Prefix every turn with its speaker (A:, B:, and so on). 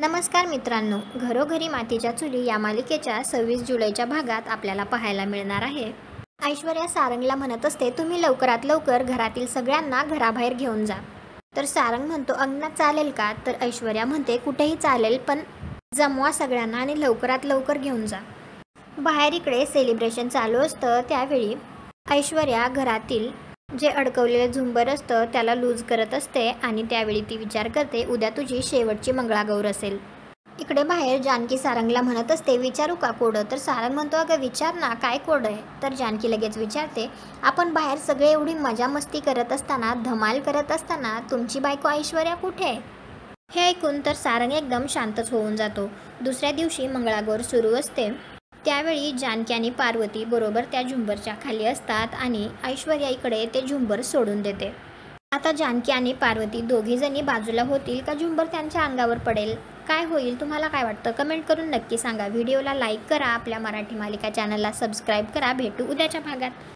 A: नमस्कार मित्रांनो, घरोघरी मातीच्या चुली या मालिकेच्या 26 जुलैच्या भागात आपल्याला पाहायला मिळणार आहे। ऐश्वर्या सारंगला म्हणत असते, तुम्ही लवकरात लवकर घरातील सगळ्यांना घराबाहेर घेऊन जा। तर सारंग म्हणतो, अंगणात चालेल का? तर ऐश्वर्या म्हणते, कुठेही चालेल, पण जमवा सगळ्यांना आणि लवकरात लवकर घेऊन जा। बाहेर इकडे सेलिब्रेशन चालू असतं, त्यावेळी ऐश्वर्या घरातील जे अडकवलेले झुंबर असतं त्याला लूज करत असते आणि त्यावेळी ती विचार करते, उद्या तुझी शेवटची मंगळागौर असेल। इकडे बाहेर जानकी सारंगला म्हणत असते, विचारू का कोड? तर सारंग म्हणतो, अगं विचार ना, काय कोड आहे? तर जानकी लगेच विचारते, आपण बाहेर सगळे एवढी मजा मस्ती करत असताना, धमाल करत असताना तुमची बायको ऐश्वर्या कुठे आहे? हे ऐकून तर सारंग एकदम शांतच होऊन जातो। दुसऱ्या दिवशी मंगळागौर सुरू असते, त्यावेळी जानकी आणि पार्वती बरोबर त्या झुंबरच्या खाली असतात आणि ऐश्वर्या इकडे ते झुंबर सोडून देते। आता जानकी आणि पार्वती दोघीजणी बाजूला होतील का झुंबर त्यांच्या अंगावर पडेल? काय होईल? तुम्हाला काय वाटतं? कमेंट करून नक्की सांगा। व्हिडिओला लाईक करा, आपल्या मराठी मालिका चॅनलला सबस्क्राईब करा। भेटू उद्याच्या भागात।